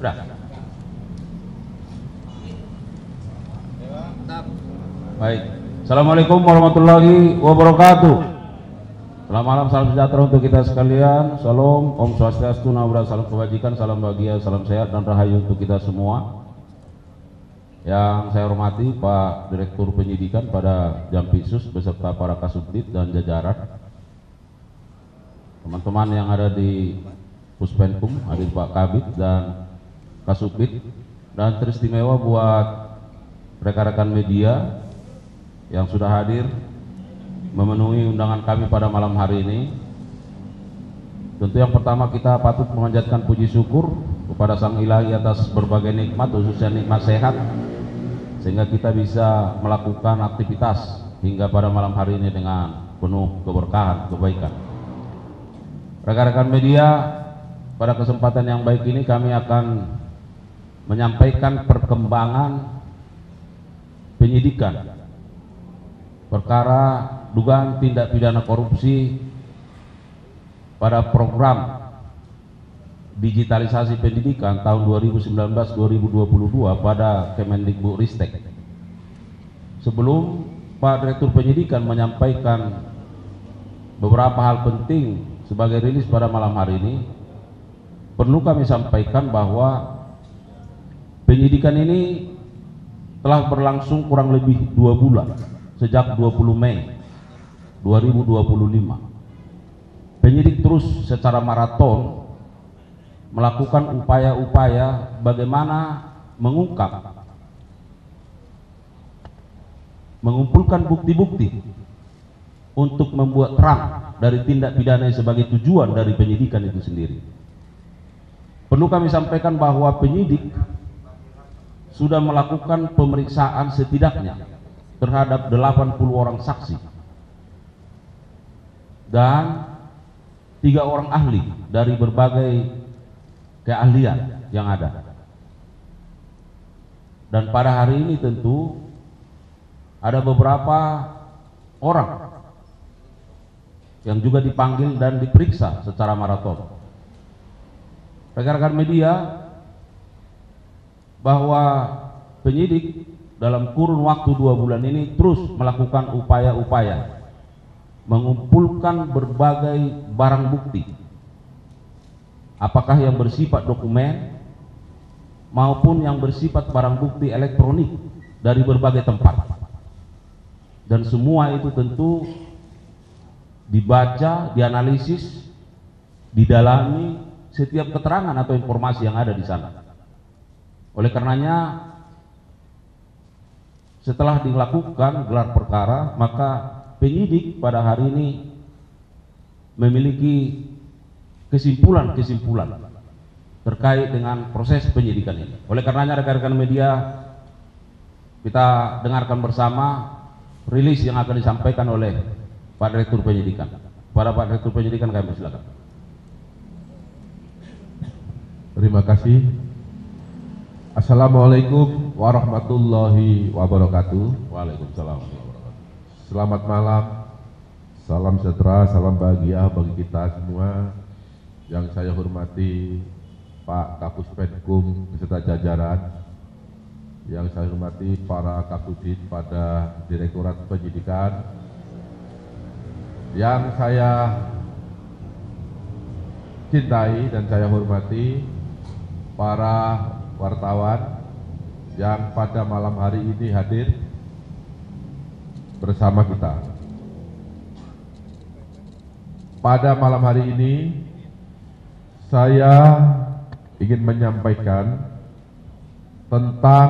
Udah. Baik. Assalamualaikum warahmatullahi wabarakatuh. Selamat malam, salam sejahtera untuk kita sekalian. Salam, Om Swastiastu, Namo Buddhaya, salam kebajikan, salam bahagia, salam sehat dan rahayu untuk kita semua. Yang saya hormati Pak Direktur Penyidikan pada Jampitsus beserta para Kasubdit dan jajaran, teman-teman yang ada di Puspenkum, hadir Pak Kabid dan Kasubdit, dan teristimewa buat rekan-rekan media yang sudah hadir memenuhi undangan kami pada malam hari ini. Tentu yang pertama kita patut memanjatkan puji syukur kepada Sang Ilahi atas berbagai nikmat, khususnya nikmat sehat, sehingga kita bisa melakukan aktivitas hingga pada malam hari ini dengan penuh keberkahan, kebaikan. Rekan-rekan media, pada kesempatan yang baik ini kami akan menyampaikan perkembangan penyidikan perkara dugaan tindak pidana korupsi pada program digitalisasi pendidikan tahun 2019-2022 pada Kemendikbudristek. Sebelum Pak Direktur Penyidikan menyampaikan beberapa hal penting sebagai rilis pada malam hari ini, perlu kami sampaikan bahwa penyidikan ini telah berlangsung kurang lebih 2 bulan, sejak 20 Mei 2025. Penyidik terus secara maraton melakukan upaya-upaya bagaimana mengungkap, mengumpulkan bukti-bukti untuk membuat terang dari tindak pidana sebagai tujuan dari penyidikan itu sendiri. Perlu kami sampaikan bahwa penyidik sudah melakukan pemeriksaan setidaknya terhadap 80 orang saksi dan 3 orang ahli dari berbagai keahlian yang ada. Dan pada hari ini tentu ada beberapa orang yang juga dipanggil dan diperiksa secara maraton. Rekan-rekan media, bahwa penyidik dalam kurun waktu 2 bulan ini terus melakukan upaya-upaya mengumpulkan berbagai barang bukti, apakah yang bersifat dokumen maupun yang bersifat barang bukti elektronik dari berbagai tempat, dan semua itu tentu dibaca, dianalisis, didalami setiap keterangan atau informasi yang ada di sana. Oleh karenanya, setelah dilakukan gelar perkara, maka penyidik pada hari ini memiliki kesimpulan-kesimpulan terkait dengan proses penyidikan ini. Oleh karenanya, rekan-rekan media, kita dengarkan bersama rilis yang akan disampaikan oleh Pak Direktur Penyidikan. Para Pak Direktur Penyidikan, kami persilakan. Terima kasih. Assalamualaikum warahmatullahi wabarakatuh. Waalaikumsalam. Selamat malam, salam sejahtera, salam bahagia bagi kita semua. Yang saya hormati Pak Kapus Penkum beserta jajaran, yang saya hormati para Kasubdit pada Direktorat Penyidikan, yang saya cintai dan saya hormati para wartawan yang pada malam hari ini hadir bersama kita. Pada malam hari ini saya ingin menyampaikan tentang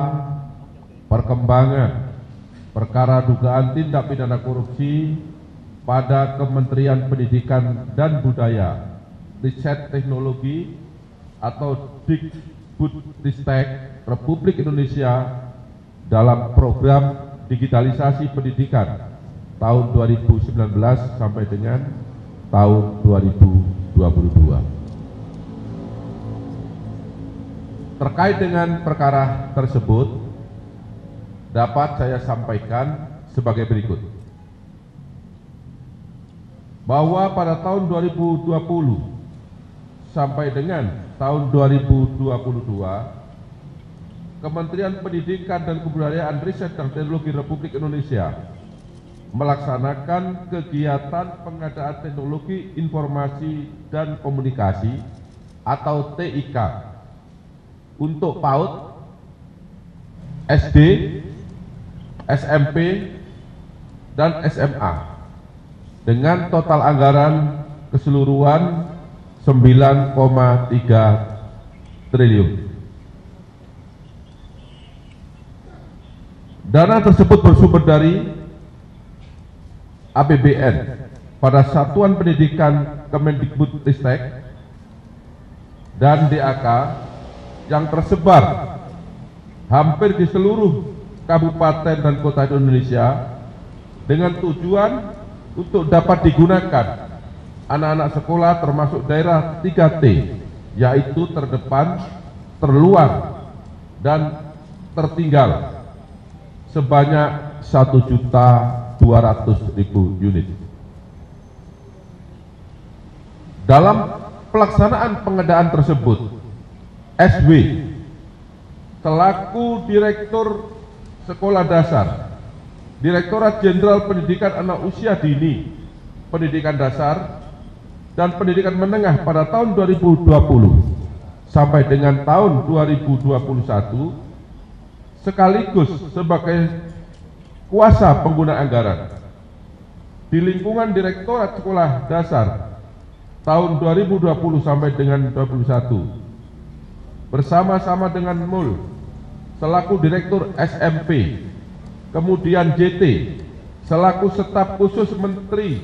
perkembangan perkara dugaan tindak pidana korupsi pada Kementerian Pendidikan dan Budaya, Riset Teknologi atau Dikbudristek Republik Indonesia dalam program digitalisasi pendidikan tahun 2019 sampai dengan tahun 2022. Terkait dengan perkara tersebut dapat saya sampaikan sebagai berikut. Bahwa pada tahun 2020 sampai dengan tahun 2022, Kementerian Pendidikan dan Kebudayaan, Riset dan Teknologi Republik Indonesia melaksanakan kegiatan pengadaan teknologi informasi dan komunikasi atau TIK untuk PAUD, SD, SMP, dan SMA dengan total anggaran keseluruhan 9,3 triliun. Dana tersebut bersumber dari APBN pada Satuan Pendidikan Kemendikbudristek dan DAK yang tersebar hampir di seluruh kabupaten dan kota di Indonesia dengan tujuan untuk dapat digunakan anak-anak sekolah termasuk daerah 3T, yaitu terdepan, terluar, dan tertinggal sebanyak 1.200.000 unit. Dalam pelaksanaan pengadaan tersebut, SW selaku Direktur Sekolah Dasar, Direktorat Jenderal Pendidikan Anak Usia Dini, Pendidikan Dasar, dan Pendidikan Menengah pada tahun 2020 sampai dengan tahun 2021 sekaligus sebagai kuasa pengguna anggaran di lingkungan Direktorat Sekolah Dasar tahun 2020 sampai dengan 2021 bersama-sama dengan MUL selaku Direktur SMP, kemudian JT selaku Staf Khusus Menteri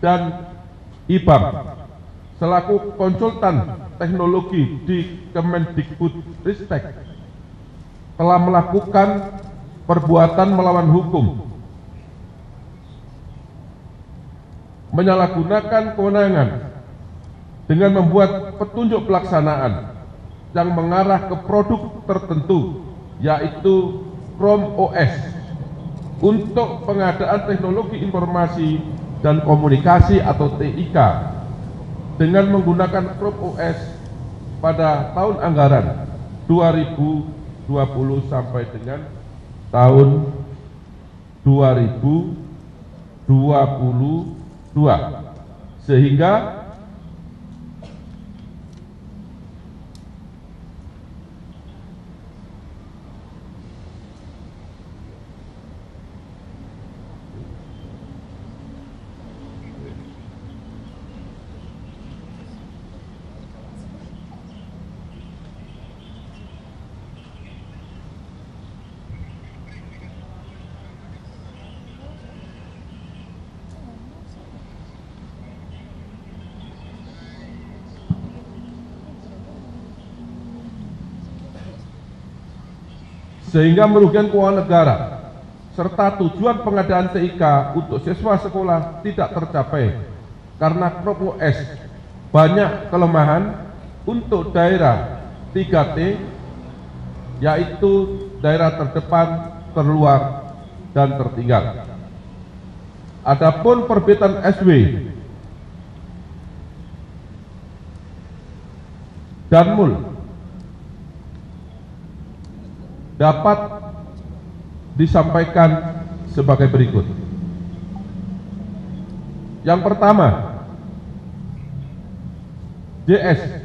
dan IBAM selaku konsultan teknologi di Kemendikbudristek telah melakukan perbuatan melawan hukum, menyalahgunakan kewenangan dengan membuat petunjuk pelaksanaan yang mengarah ke produk tertentu, yaitu Chrome OS untuk pengadaan teknologi informasi dan komunikasi atau TIK dengan menggunakan Chrome OS pada tahun anggaran 2020 sampai dengan tahun 2022, sehingga merugikan keuangan negara serta tujuan pengadaan TIK untuk siswa sekolah tidak tercapai karena Chrome OS banyak kelemahan untuk daerah 3T, yaitu daerah terdepan, terluar, dan tertinggal. Adapun perbitan SW dan MUL dapat disampaikan sebagai berikut. Yang pertama, JS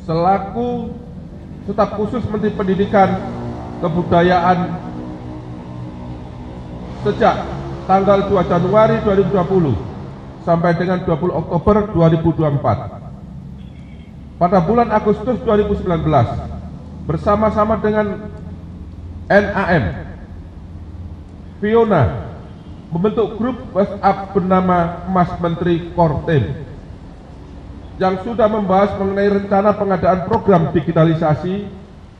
selaku Staf Khusus Menteri Pendidikan Kebudayaan sejak tanggal 2 Januari 2020 sampai dengan 20 Oktober 2024. Pada bulan Agustus 2019 bersama-sama dengan NAM, Fiona membentuk grup WhatsApp bernama Mas Menteri Kortem yang sudah membahas mengenai rencana pengadaan program digitalisasi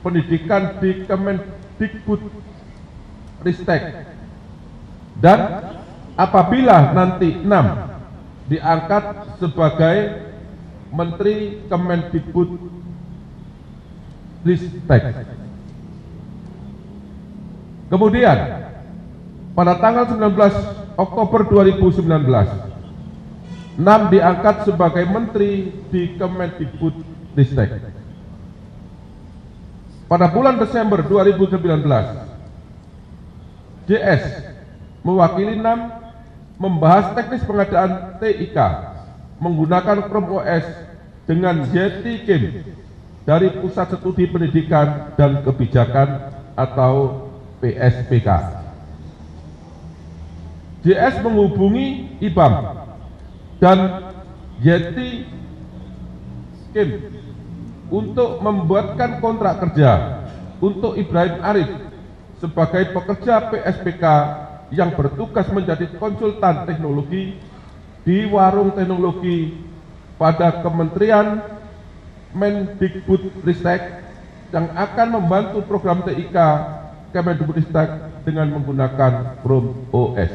pendidikan di Kemendikbudristek, dan apabila nanti 6 diangkat sebagai Menteri Kemendikbud Ristek. Kemudian pada tanggal 19 Oktober 2019, Nam diangkat sebagai menteri di Kemendikbud Ristek. Pada bulan Desember 2019, JS mewakili Nam membahas teknis pengadaan TIK menggunakan Chrome OS dengan Yeti Kim dari Pusat Studi Pendidikan dan Kebijakan atau PSPK. JS menghubungi IBAM dan Yeti Kim untuk membuatkan kontrak kerja untuk Ibrahim Arif sebagai pekerja PSPK yang bertugas menjadi konsultan teknologi di warung teknologi pada Kementerian Mendikbud Ristek yang akan membantu program TIK Kemendikbud Ristek dengan menggunakan Chrome OS.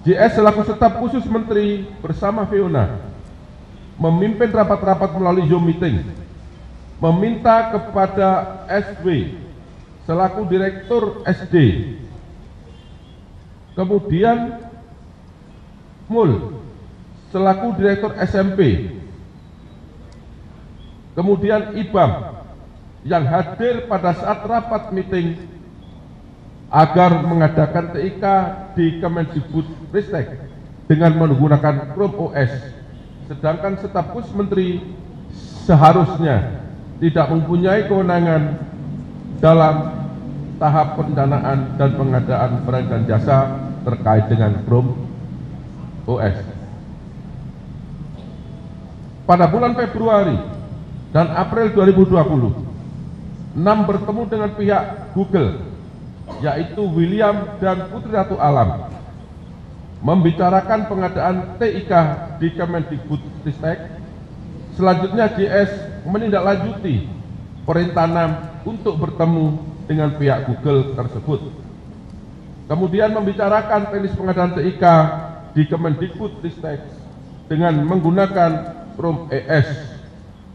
JS selaku staf khusus menteri bersama Fiona memimpin rapat-rapat melalui Zoom meeting, meminta kepada SW selaku direktur SD, kemudian Mul selaku direktur SMP, kemudian IBAM yang hadir pada saat rapat meeting agar mengadakan TIK di Kemendikbud Ristek dengan menggunakan Chrome OS, sedangkan staf khusus menteri seharusnya tidak mempunyai kewenangan dalam tahap pendanaan dan pengadaan barang dan jasa terkait dengan Chrome OS. Pada bulan Februari dan April 2020, Nam bertemu dengan pihak Google, yaitu William dan Putri Ratu Alam, membicarakan pengadaan TIK di Kemendikbud Ristek. Selanjutnya JS menindaklanjuti perintah Nam untuk bertemu dengan pihak Google tersebut. Kemudian membicarakan teknis pengadaan TIK di Kemendikbud Ristek dengan menggunakan Chrome OS.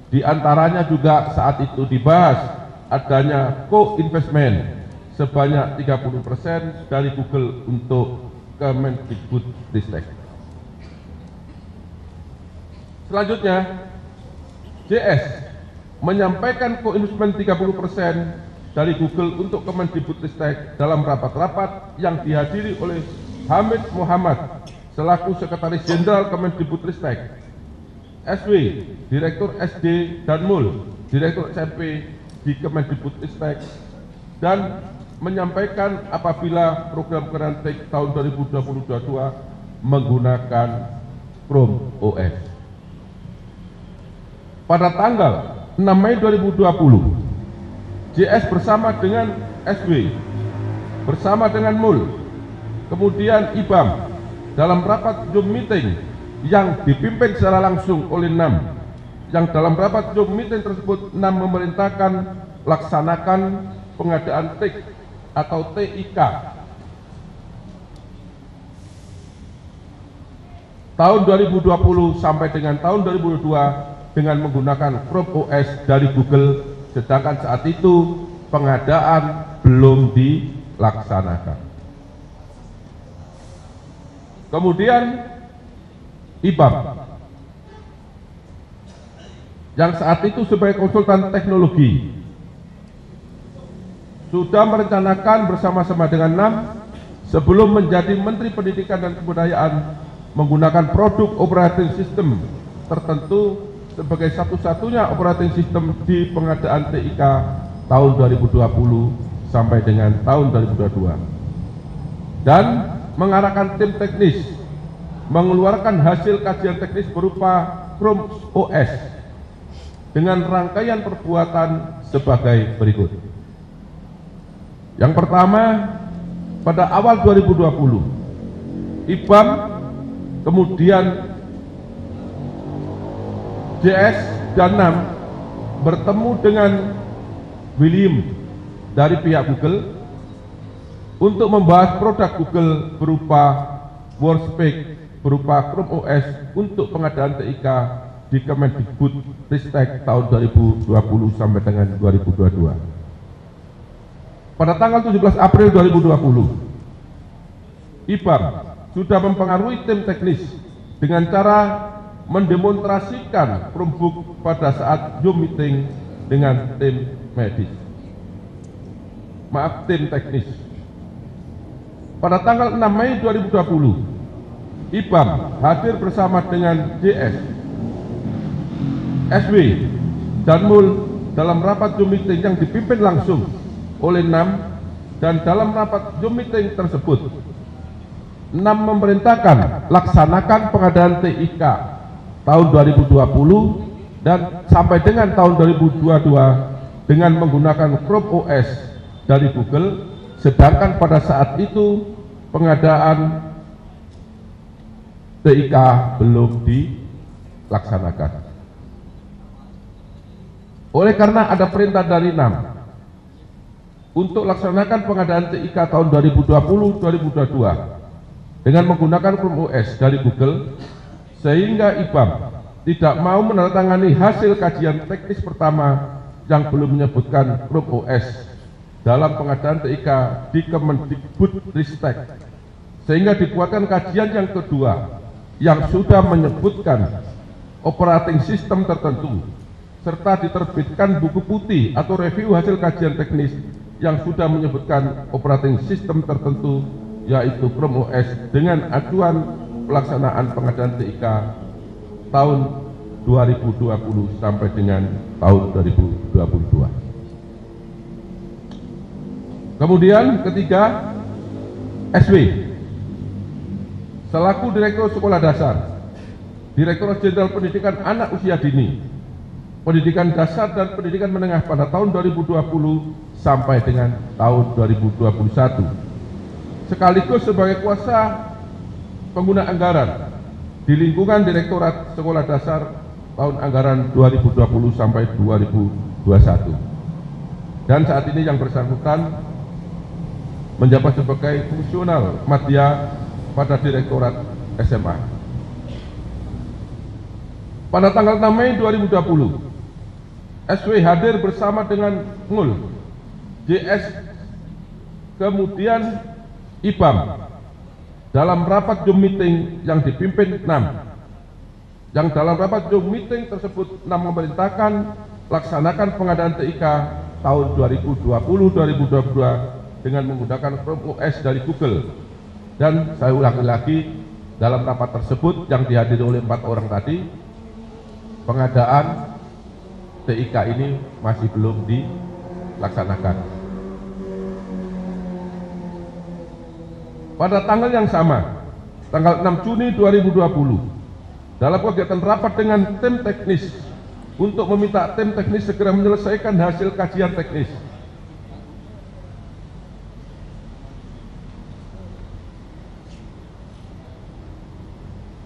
Di antaranya juga saat itu dibahas adanya co-investment sebanyak 30% dari Google untuk Kemendikbud Ristek. Selanjutnya, JS menyampaikan co-investment 30% dari Google untuk Kemendikbud Ristek dalam rapat-rapat yang dihadiri oleh Hamid Muhammad selaku Sekretaris Jenderal Kemendikbud Ristek, SW, Direktur SD, dan Mul, Direktur SMP di Kemendikbud Ristek, dan menyampaikan apabila program Kerantek tahun 2022 menggunakan Chrome OS. Pada tanggal 6 Mei 2020, JS bersama dengan SW, bersama dengan Mul, kemudian IBAM dalam rapat Zoom meeting yang dipimpin secara langsung oleh Nam, yang dalam rapat Zoom meeting tersebut Nam memerintahkan laksanakan pengadaan TIK atau TIK tahun 2020 sampai dengan tahun 2022 dengan menggunakan Chrome OS dari Google, sedangkan saat itu pengadaan belum dilaksanakan. Kemudian IBAM yang saat itu sebagai konsultan teknologi sudah merencanakan bersama-sama dengan Nam sebelum menjadi Menteri Pendidikan dan Kebudayaan menggunakan produk operating system tertentu sebagai satu-satunya operating system di pengadaan TIK tahun 2020 sampai dengan tahun 2022, dan mengarahkan tim teknis mengeluarkan hasil kajian teknis berupa Chrome OS dengan rangkaian perbuatan sebagai berikut. Yang pertama, pada awal 2020, IBAM, kemudian JS dan Nam bertemu dengan William dari pihak Google untuk membahas produk Google berupa Workspace berupa Chrome OS untuk pengadaan TIK di Kemendikbudristek tahun 2020 sampai dengan 2022. Pada tanggal 17 April 2020, IBAM sudah mempengaruhi tim teknis dengan cara mendemonstrasikan Chromebook pada saat Zoom meeting dengan tim medis. Tim teknis. Pada tanggal 6 Mei 2020, IBAM hadir bersama dengan JS, SW, dan MUL dalam rapat Zoom meeting yang dipimpin langsung oleh NAM, dan dalam rapat Zoom meeting tersebut NAM memerintahkan laksanakan pengadaan TIK tahun 2020 dan sampai dengan tahun 2022 dengan menggunakan Chrome OS dari Google, sedangkan pada saat itu pengadaan TIK belum dilaksanakan. Oleh karena ada perintah dari NAM untuk laksanakan pengadaan TIK tahun 2020-2022 dengan menggunakan Chrome OS dari Google, sehingga IBAM tidak mau menandatangani hasil kajian teknis pertama yang belum menyebutkan Chrome OS dalam pengadaan TIK di Kemendikbudristek, sehingga dibuatkan kajian yang kedua yang sudah menyebutkan operating system tertentu, serta diterbitkan buku putih atau review hasil kajian teknis yang sudah menyebutkan operating system tertentu, yaitu Chrome OS, dengan acuan pelaksanaan pengadaan TIK tahun 2020 sampai dengan tahun 2022. Kemudian ketiga, SW selaku Direktur Sekolah Dasar, Direktorat Jenderal Pendidikan Anak Usia Dini, Pendidikan Dasar dan Pendidikan Menengah pada tahun 2020 sampai dengan tahun 2021, sekaligus sebagai kuasa pengguna anggaran di lingkungan Direktorat Sekolah Dasar tahun anggaran 2020 sampai 2021. Dan saat ini yang bersangkutan menjabat sebagai fungsional madya pada Direktorat SMA. Pada tanggal 6 Mei 2020, SW hadir bersama dengan MUL, JS, kemudian IBAM dalam rapat Zoom meeting yang dipimpin NAM. Yang dalam rapat Zoom meeting tersebut NAM memerintahkan laksanakan pengadaan TIK tahun 2020-2022 dengan menggunakan Chrome OS dari Google. Dan saya ulangi lagi, dalam rapat tersebut yang dihadiri oleh 4 orang tadi, pengadaan TIK ini masih belum dilaksanakan. Pada tanggal yang sama, tanggal 6 Juni 2020, dalam kegiatan rapat dengan tim teknis untuk meminta tim teknis segera menyelesaikan hasil kajian teknis,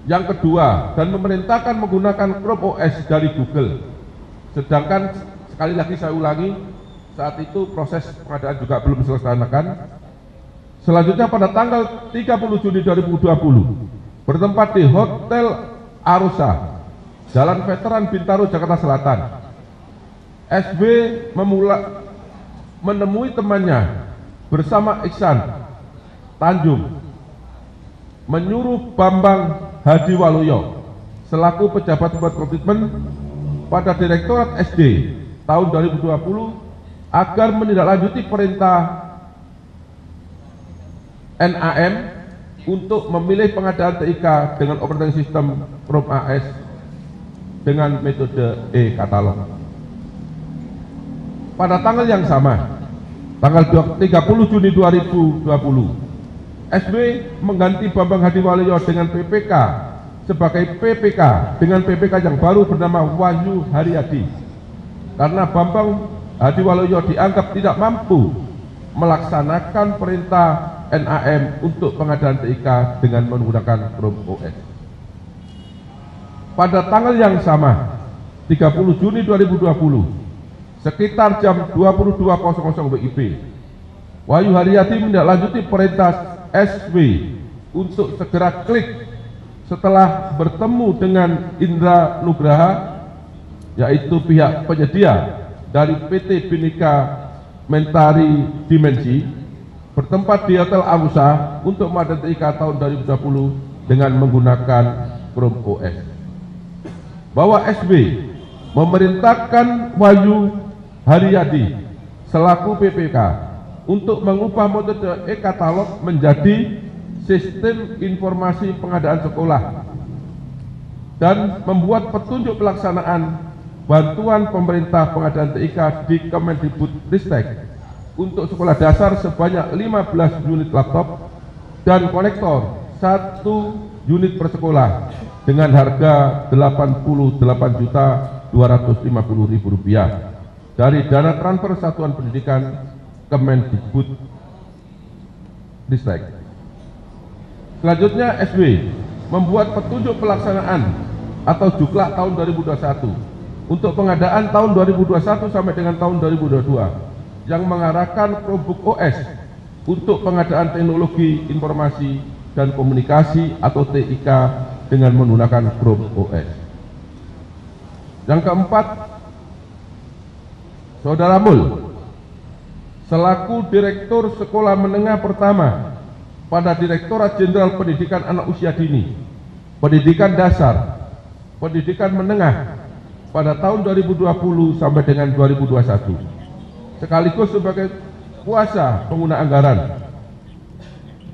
yang kedua, dan memerintahkan menggunakan Chrome OS dari Google. Sedangkan sekali lagi saya ulangi, saat itu proses pengadaan juga belum diselesaikan. Selanjutnya pada tanggal 30 Juni 2020, bertempat di Hotel Arosa, Jalan Veteran Bintaro, Jakarta Selatan, SB menemui temannya bersama Iksan Tanjung, menyuruh Bambang Hadiwaluyo selaku pejabat buat komitmen pada Direktorat SD tahun 2020 agar menindaklanjuti perintah NAM untuk memilih pengadaan TIK dengan operating system Chrome OS dengan metode e-katalog. Pada tanggal yang sama, tanggal 30 Juni 2020, SB mengganti Bambang Hadiwaluyo dengan PPK sebagai PPK dengan PPK yang baru bernama Wahyu Haryadi, karena Bambang Hadiwaluyo dianggap tidak mampu melaksanakan perintah NAM untuk pengadaan TIK dengan menggunakan Chrome OS. Pada tanggal yang sama, 30 Juni 2020, sekitar jam 22.00 WIB, Wahyu Haryadi menindaklanjuti perintah SW untuk segera klik setelah bertemu dengan Indra Nugraha, yaitu pihak penyedia dari PT Bhinneka Mentari Dimensi, bertempat di Hotel Amusa untuk pengadaan TIK tahun 2020 dengan menggunakan Chrome OS. Bahwa SB memerintahkan Wahyu Haryadi selaku PPK untuk mengubah metode e-katalog menjadi sistem informasi pengadaan sekolah dan membuat petunjuk pelaksanaan bantuan pemerintah pengadaan TIK di Kemendikbudristek untuk sekolah dasar sebanyak 15 unit laptop dan konektor 1 unit per sekolah dengan harga Rp88.250.000 dari dana transfer Satuan Pendidikan Kemendikbudristek. Selanjutnya SW membuat petunjuk pelaksanaan atau juklak tahun 2021 untuk pengadaan tahun 2021 sampai dengan tahun 2022 yang mengarahkan Chromebook OS untuk pengadaan teknologi informasi dan komunikasi atau TIK dengan menggunakan Chrome OS. Yang keempat, Saudara Mul selaku Direktur Sekolah Menengah Pertama pada Direktorat Jenderal Pendidikan Anak Usia Dini, Pendidikan Dasar, Pendidikan Menengah pada tahun 2020 sampai dengan 2021, sekaligus sebagai kuasa pengguna anggaran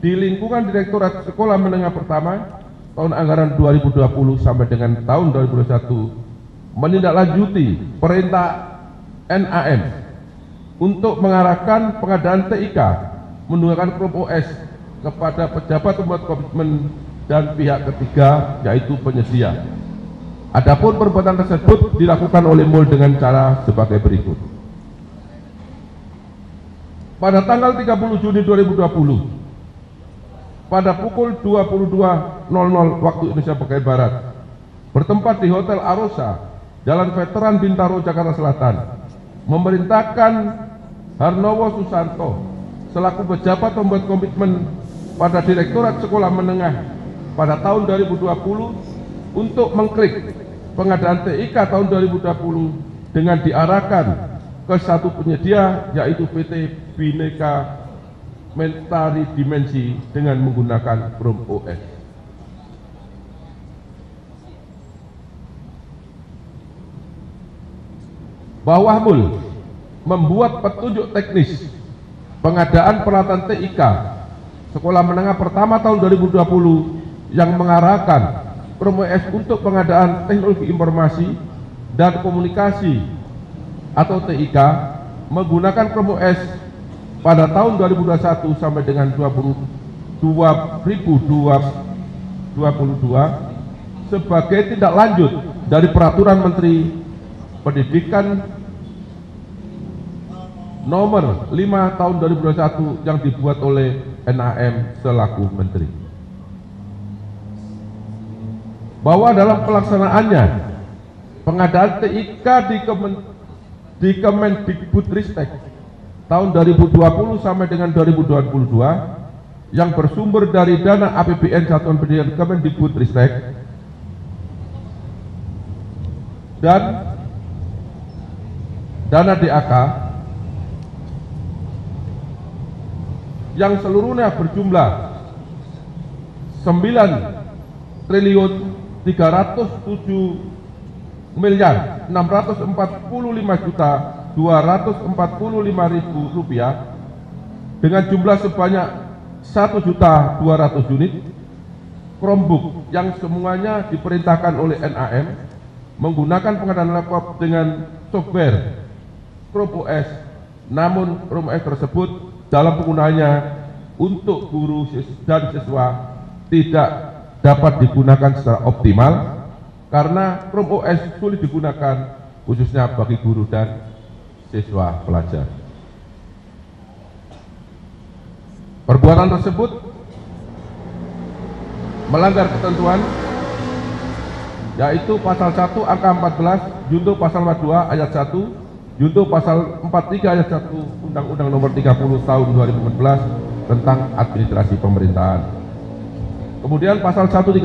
di lingkungan Direktorat Sekolah Menengah Pertama tahun anggaran 2020 sampai dengan tahun 2021 menindaklanjuti perintah NAM untuk mengarahkan pengadaan TIK menggunakan Chrome OS kepada pejabat pembuat komitmen dan pihak ketiga yaitu penyedia. Adapun perbuatan tersebut dilakukan oleh MUL dengan cara sebagai berikut. Pada tanggal 30 Juni 2020 pada pukul 22.00 waktu Indonesia bagian Barat bertempat di Hotel Arosa, Jalan Veteran Bintaro, Jakarta Selatan, memerintahkan Harnowo Susanto selaku pejabat pembuat komitmen pada Direktorat Sekolah Menengah pada tahun 2020 untuk mengklik pengadaan TIK tahun 2020 dengan diarahkan ke satu penyedia yaitu PT Bhinneka Mentari Dimensi dengan menggunakan Chrome OS. Bawah MUL membuat petunjuk teknis pengadaan peralatan TIK Sekolah Menengah Pertama tahun 2020 yang mengarahkan Chrome OS untuk pengadaan teknologi informasi dan komunikasi atau TIK menggunakan Chrome OS pada tahun 2021 sampai dengan 2022 sebagai tindak lanjut dari Peraturan Menteri Pendidikan Nomor 5 tahun 2021 yang dibuat oleh NAM selaku Menteri. Bahwa dalam pelaksanaannya pengadaan TIK di Kemendikbudristek tahun 2020 sampai dengan 2022 yang bersumber dari dana APBN Satuan Pendidikan Kemendikbudristek dan dana DAK yang seluruhnya berjumlah 9.645.245.000 rupiah dengan jumlah sebanyak 1.200.000 unit Chromebook yang semuanya diperintahkan oleh NAM menggunakan pengadaan laptop dengan software Chrome OS, namun Chrome OS tersebut dalam penggunaannya untuk guru dan siswa tidak dapat digunakan secara optimal karena Chrome OS sulit digunakan khususnya bagi guru dan siswa pelajar. Perbuatan tersebut melanggar ketentuan yaitu pasal 1 angka 14 junto pasal 42 ayat 1 junto pasal 43 ayat 1 Undang-Undang Nomor 30 Tahun 2014 tentang Administrasi Pemerintahan. Kemudian pasal 131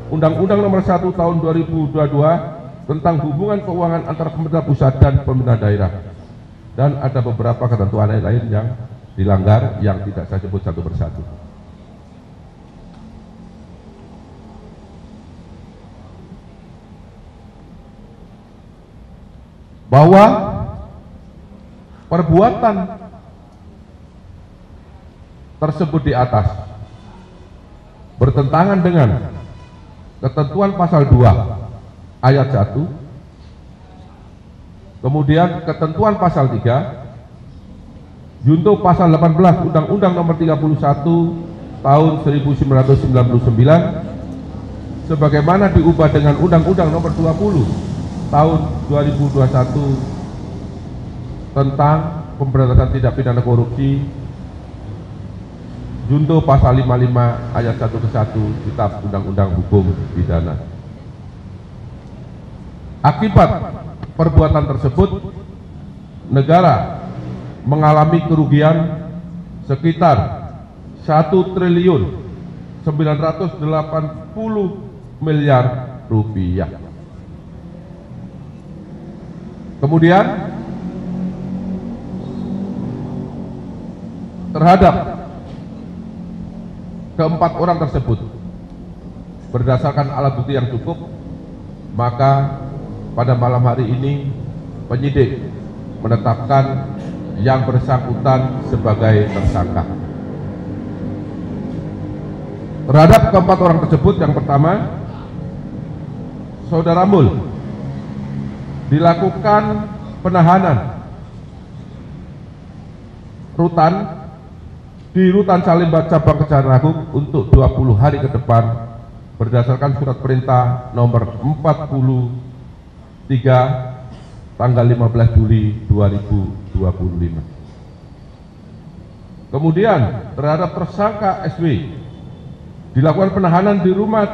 Undang-Undang Nomor 1 Tahun 2022 tentang hubungan keuangan antara pemerintah pusat dan pemerintah daerah. Dan ada beberapa ketentuan lain yang dilanggar yang tidak saya sebut satu persatu. Bahwa perbuatan tersebut di atas bertentangan dengan ketentuan pasal 2 ayat 1, kemudian ketentuan pasal 3, junto pasal 18 Undang-Undang Nomor 31 Tahun 1999 sebagaimana diubah dengan Undang-Undang Nomor 20 Tahun 2021 tentang pemberantasan tindak pidana korupsi, junto pasal 55 ayat 1 ke 1 Kitab Undang-Undang Hukum Pidana. Akibat perbuatan tersebut, negara mengalami kerugian sekitar 1.980 miliar rupiah. Kemudian terhadap keempat orang tersebut berdasarkan alat bukti yang cukup, maka pada malam hari ini penyidik menetapkan yang bersangkutan sebagai tersangka. Terhadap keempat orang tersebut, yang pertama, Saudara Mul, dilakukan penahanan rutan di Rutan Salemba Cabang Kejaksaan Agung untuk 20 hari ke depan berdasarkan surat perintah nomor 43 tanggal 15 Juli 2025. Kemudian terhadap tersangka SW dilakukan penahanan di rumah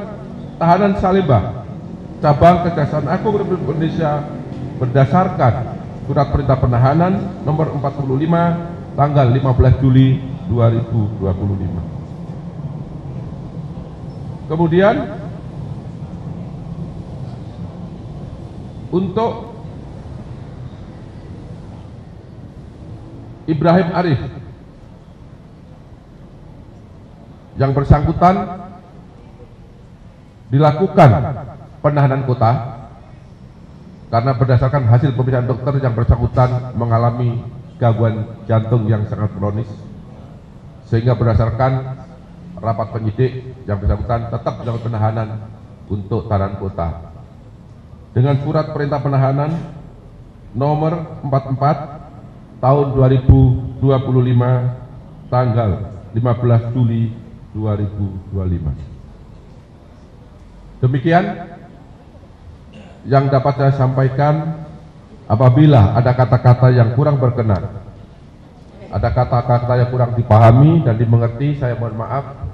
tahanan Salemba Cabang Kejaksaan Agung Republik Indonesia berdasarkan surat perintah penahanan nomor 45 tanggal 15 Juli 2025. Kemudian untuk Ibrahim Arif yang bersangkutan dilakukan penahanan kota karena berdasarkan hasil pemeriksaan dokter yang bersangkutan mengalami gangguan jantung yang sangat kronis, sehingga berdasarkan rapat penyidik yang bersangkutan tetap dilakukan penahanan untuk tahanan kota dengan surat perintah penahanan nomor 44 tahun 2025 tanggal 15 Juli 2025. Demikian yang dapat saya sampaikan. Apabila ada kata-kata yang kurang berkenan, ada kata-kata yang kurang dipahami dan dimengerti, saya mohon maaf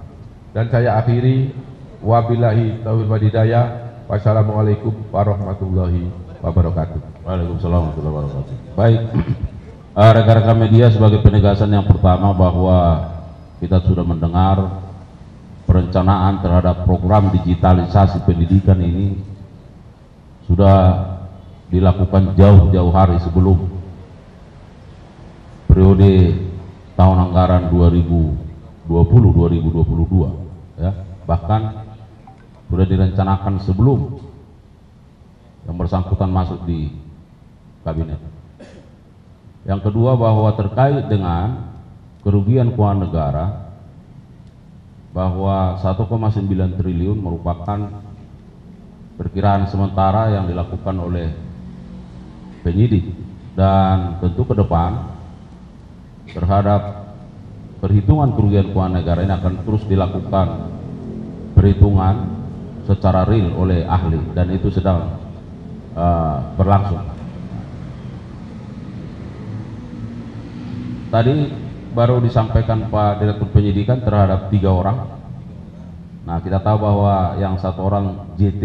dan saya akhiri. Wabillahi taufiq wal hidayah. Wassalamualaikum warahmatullahi wabarakatuh. Waalaikumsalam warahmatullahi wabarakatuh. Baik, rekan-rekan media, sebagai penegasan yang pertama bahwa kita sudah mendengar perencanaan terhadap program digitalisasi pendidikan ini sudah dilakukan jauh-jauh hari sebelum periode tahun anggaran 2020-2022 ya, bahkan sudah direncanakan sebelum yang bersangkutan masuk di kabinet. Yang kedua, bahwa terkait dengan kerugian keuangan negara, bahwa 1,9 triliun merupakan perkiraan sementara yang dilakukan oleh penyidik, dan tentu ke depan terhadap perhitungan kerugian keuangan negara ini akan terus dilakukan perhitungan secara real oleh ahli, dan itu sedang berlangsung. Tadi baru disampaikan Pak Direktur Penyidikan terhadap 3 orang. Nah, kita tahu bahwa yang 1 orang JT,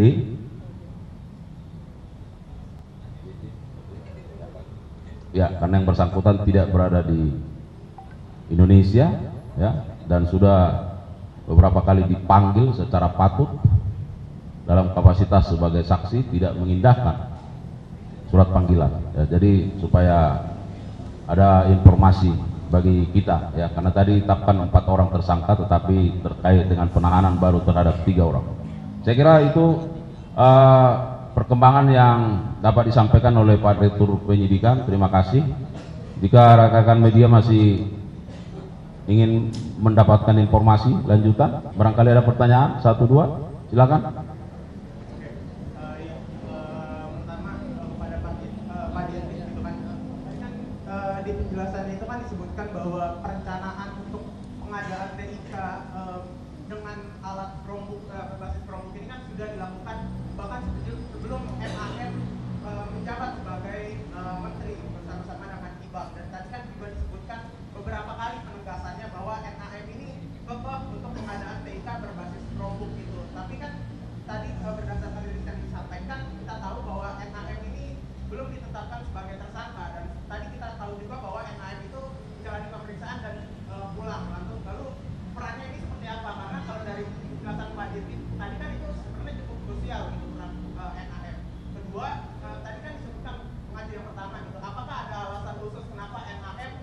ya, karena yang bersangkutan tidak berada di Indonesia, ya, dan sudah beberapa kali dipanggil secara patut dalam kapasitas sebagai saksi, tidak mengindahkan surat panggilan. Ya, jadi supaya ada informasi bagi kita, ya, karena tadi ditetapkan 4 orang tersangka, tetapi terkait dengan penahanan baru terhadap 3 orang. Saya kira itu perkembangan yang dapat disampaikan oleh Pak Direktur Penyidikan. Terima kasih. Jika rekan-rekan media masih ingin mendapatkan informasi lanjutan, barangkali ada pertanyaan, 1, 2, silakan. Di penjelasannya itu kan disebutkan bahwa perencanaan untuk pengadaan TIK dengan alat Chromebook berbasis Chromebook ini kan sudah dilakukan bahkan sebelum MAM menjabat sebagai menteri bersama-sama dengan IBAM, dan tadi kan juga disebutkan beberapa kali penegasannya bahwa MAM ini kokoh untuk pengadaan TIK berbasis Chromebook itu. Tapi kan tadi berdasarkan rilis yang disampaikan, kita tahu bahwa MAM ini belum ditetapkan sebagai tersangka, dan tadi kita tahu juga bahwa NAM itu menjalani pemeriksaan dan pulang. Lalu perannya ini seperti apa? Karena kalau dari penjelasan Pak Dirjen tadi kan itu sebenarnya cukup krusial gitu peran NAM. Kedua, tadi kan disebutkan pengaji yang pertama gitu. Apakah ada alasan khusus kenapa NAM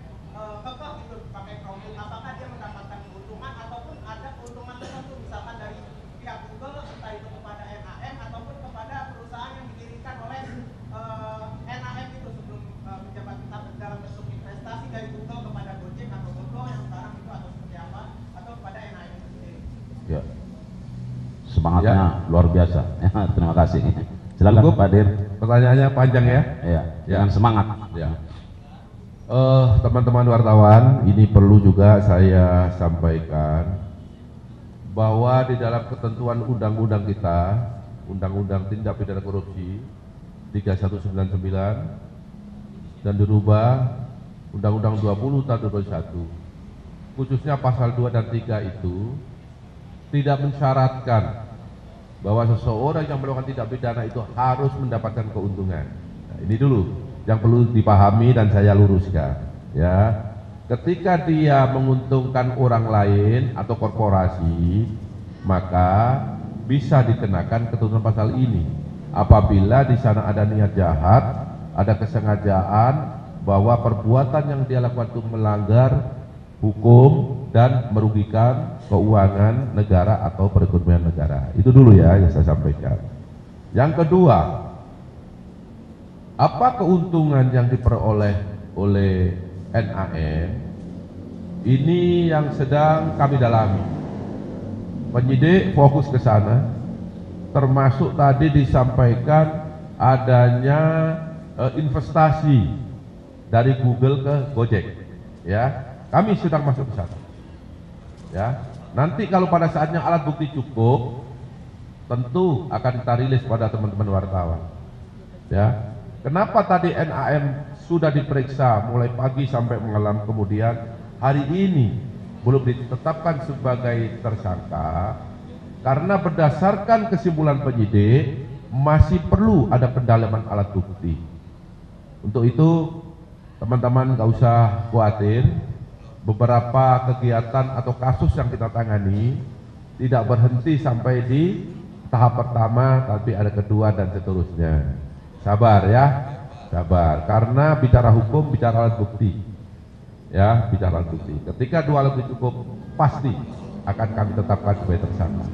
kekeh gitu pakai Chromebook? Apakah dia mendapatkan keuntungan ataupun ada keuntungan tertentu misalkan dari pihak Google, entah itu kepada NAM ataupun kepada perusahaan yang didirikan oleh NAM itu sebelum menjabat dalam bentuk investasi dari Google kepada Gojek atau Goto yang sekarang itu, atau seperti apa, atau kepada NAM itu sendiri? Ya, semangatnya luar biasa. Terima kasih. Silakan Pak Dir. Pertanyaannya panjang ya? Ya, dengan semangat. Ya. Teman-teman wartawan, ini perlu juga saya sampaikan bahwa di dalam ketentuan undang-undang kita, Undang-Undang Tindak Pidana Korupsi 3199 dan dirubah Undang-Undang 20 tahun 2001, khususnya pasal 2 dan 3 itu tidak mensyaratkan bahwa seseorang yang melakukan tindak pidana itu harus mendapatkan keuntungan. Nah, ini dulu yang perlu dipahami dan saya luruskan, ya. Ketika dia menguntungkan orang lain atau korporasi, maka bisa dikenakan ketentuan pasal ini. Apabila di sana ada niat jahat, ada kesengajaan bahwa perbuatan yang dia lakukan itu melanggar hukum dan merugikan keuangan negara atau perekonomian negara. Itu dulu ya yang saya sampaikan. Yang kedua, apa keuntungan yang diperoleh oleh NAM? Ini yang sedang kami dalami. Penyidik fokus ke sana, termasuk tadi disampaikan adanya investasi dari Google ke Gojek, ya. Kami sedang masuk ke sana, ya. Nanti kalau pada saatnya alat bukti cukup, tentu akan kita rilis pada teman-teman wartawan, ya. Kenapa tadi NAM sudah diperiksa mulai pagi sampai malam, kemudian hari ini belum ditetapkan sebagai tersangka? Karena berdasarkan kesimpulan penyidik masih perlu ada pendalaman alat bukti. Untuk itu teman-teman nggak usah khawatir, beberapa kegiatan atau kasus yang kita tangani tidak berhenti sampai di tahap pertama, tapi ada kedua dan seterusnya. Sabar ya, sabar. Karena bicara hukum, bicara alat bukti, ya, bicara alat bukti. Ketika 2 alat bukti cukup, pasti akan kami tetapkan sebagai tersangka.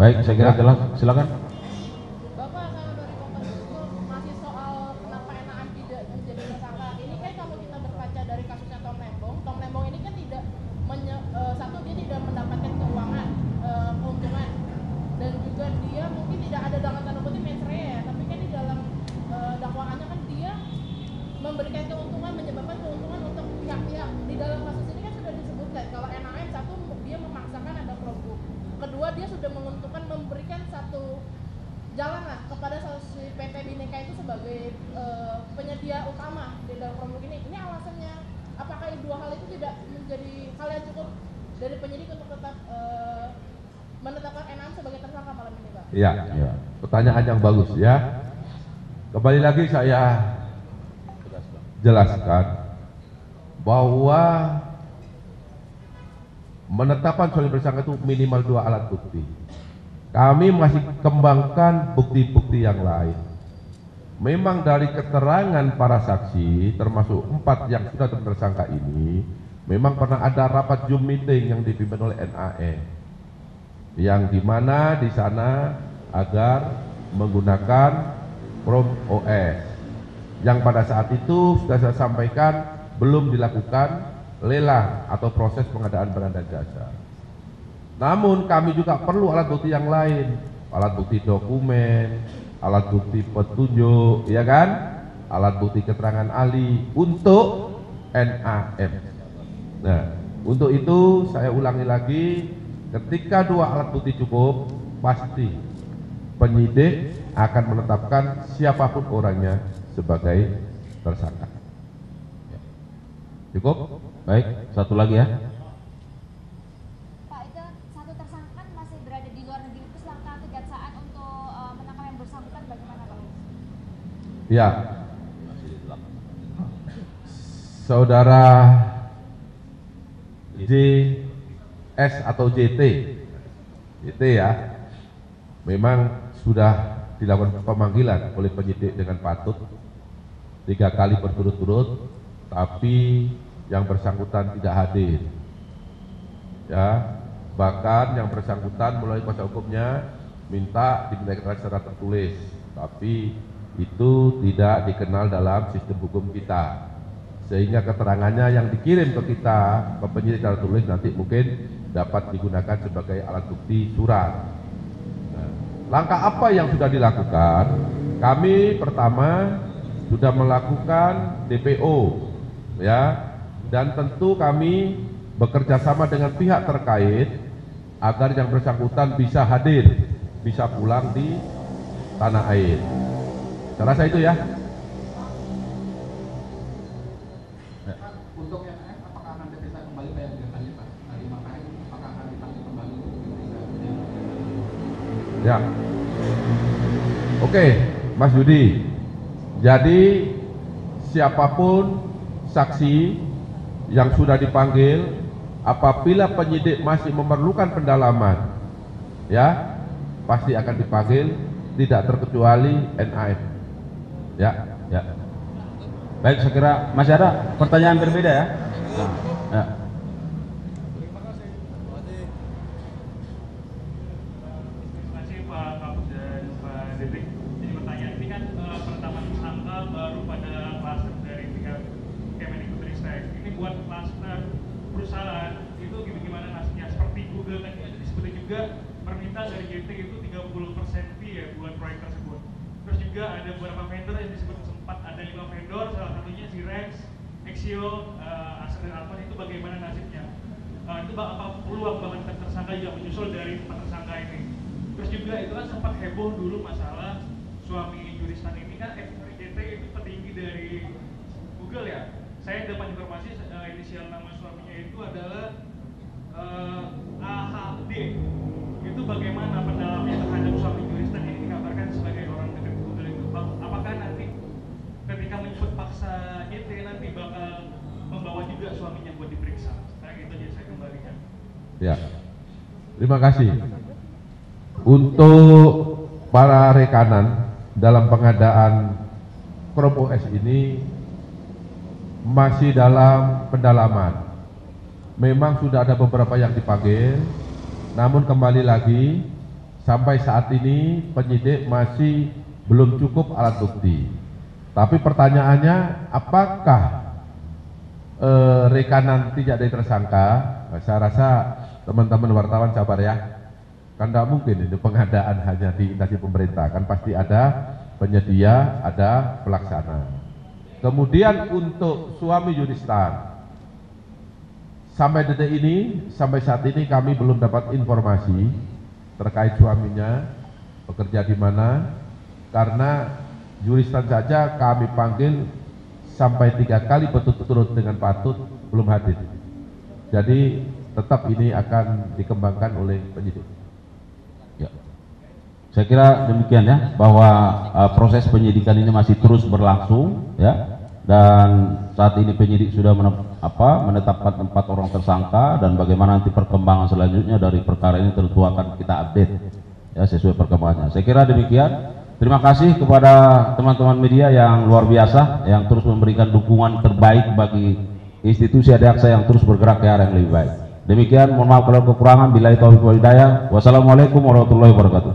Baik, saya kira jelas. Silakan. Bapak, kalau dari Kompas masih soal kenapa NAM tidak menjadi tersangka. Ini kan kalau kita berkaca dari kasusnya Tom Lembong ini kan tidak satu, dia tidak mendapatkan keuangan, keuntungan, dan juga dia mungkin tidak ada dalam tanda kutip mens rea ya, tapi kan di dalam dakwaannya kan dia memberikan keuntungan, menyebabkan keuntungan untuk pihak-pihak. Di dalam kasus ini kan sudah disebutkan kalau NAM, satu, dia memaksakan ada Chromebook. Kedua, dia sudah menguntungkan memberikan satu jalan lah kepada si PT Bhinneka itu sebagai penyedia utama di dalam Chromebook ini. Ini alasannya, apakah dua hal itu tidak menjadi hal yang cukup dari penyidik untuk tetap menetapkan NAM sebagai tersangka malam ini, Pak? Ya, ya. Pertanyaan yang bagus ya. Kembali lagi saya jelaskan bahwa menetapkan suami tersangka itu minimal 2 alat bukti. Kami masih kembangkan bukti-bukti yang lain. Memang dari keterangan para saksi, termasuk 4 yang sudah tersangka ini, memang pernah ada rapat Zoom meeting yang dipimpin oleh NAE, yang dimana di sana agar menggunakan Chrome OS, yang pada saat itu sudah saya sampaikan belum dilakukan lelang atau proses pengadaan barang dan jasa. Namun kami juga perlu alat bukti yang lain, alat bukti dokumen, alat bukti petunjuk, ya kan, alat bukti keterangan ahli untuk NAM. Nah, untuk itu saya ulangi lagi, ketika 2 alat bukti cukup, pasti penyidik akan menetapkan siapapun orangnya sebagai tersangka. Cukup? Baik, satu lagi ya. Pak, itu satu tersangka kan masih berada di luar negeri, terus langkah kejaksaan untuk menangkap yang bersangkutan bagaimana, Pak? Ya, saudara JS atau JT ya, memang sudah dilakukan pemanggilan oleh penyidik dengan patut 3 kali berturut-turut, tapi yang bersangkutan tidak hadir. Ya, bahkan yang bersangkutan melalui kuasa hukumnya minta diminta keterangan secara tertulis, tapi itu tidak dikenal dalam sistem hukum kita, sehingga keterangannya yang dikirim ke kita, ke penyidik secara tertulis, nanti mungkin dapat digunakan sebagai alat bukti surat. Nah, langkah apa yang sudah dilakukan? Kami pertama sudah melakukan DPO, ya, dan tentu kami bekerja sama dengan pihak terkait agar yang bersangkutan bisa hadir, bisa pulang di tanah air. Saya rasa itu ya. Untuk yang lain, apakah akan diperiksa kembali kayak biasanya Pak? Dari makanya apakah akan dipanggil kembali untuk diperiksa? Ya. Oke, Mas Yudi. Jadi siapapun saksi yang sudah dipanggil, apabila penyidik masih memerlukan pendalaman, ya, pasti akan dipanggil, tidak terkecuali NAM. Ya, Ya. Baik, saya kira masih ada pertanyaan berbeda ya. Ya. Terima kasih Pak Kapus dan Pak Dedrik. Jadi pertanyaan ini kan penetapan tersangka baru pada klaster dari pihak Kemendikbudristek. Ini buat klaster perusahaan itu gimana nasibnya? Seperti Google kan disebutnya juga permintaan dari GT itu 30% fee ya buat proyek tersebut. Terus juga ada beberapa vendor yang disebut sempat ada 5 vendor, salah satunya Zirex, Exio, Acer dan Alphon, itu bagaimana nasibnya? Itu apa peluang bahkan tersangka juga menyusul dari 4 tersangka ini. Terus juga itu kan sempat heboh dulu masalah suami juristan ini kan JT itu petinggi dari Google ya. Saya dapat informasi inisial nama suaminya itu adalah AHD. Itu bagaimana pendalamannya terhadap suami juristan ini dikabarkan sebagai orang dekat Google itu? Apakah nanti ketika menyebut paksa JT nanti bakal membawa juga suaminya buat diperiksa? Kayak gitu aja saya kembalikan. ya. Terima kasih. Untuk para rekanan dalam pengadaan Chrome OS ini masih dalam pendalaman. Memang sudah ada beberapa yang dipanggil, namun kembali lagi sampai saat ini penyidik masih belum cukup alat bukti. Tapi pertanyaannya, apakah rekanan tidak ada tersangka? Nah, saya rasa teman-teman wartawan sabar ya. Kan tidak mungkin itu pengadaan hanya di instansi pemerintah, kan pasti ada penyedia, ada pelaksana. Kemudian untuk suami juristan, sampai detik ini, sampai saat ini kami belum dapat informasi terkait suaminya bekerja di mana, karena juristan saja kami panggil sampai 3 kali berturut-turut dengan patut belum hadir. Jadi tetap ini akan dikembangkan oleh penyidik. Ya. Saya kira demikian ya, bahwa proses penyidikan ini masih terus berlangsung ya, dan saat ini penyidik sudah menetapkan 4 orang tersangka, dan bagaimana nanti perkembangan selanjutnya dari perkara ini tentu akan kita update ya sesuai perkembangannya. Saya kira demikian. Terima kasih kepada teman-teman media yang luar biasa yang terus memberikan dukungan terbaik bagi institusi Adi-Aqsa yang terus bergerak ke arah yang lebih baik. Demikian, mohon maaf kalau kekurangan. Billahi taufiq wal hidayah. Wassalamualaikum warahmatullahi wabarakatuh.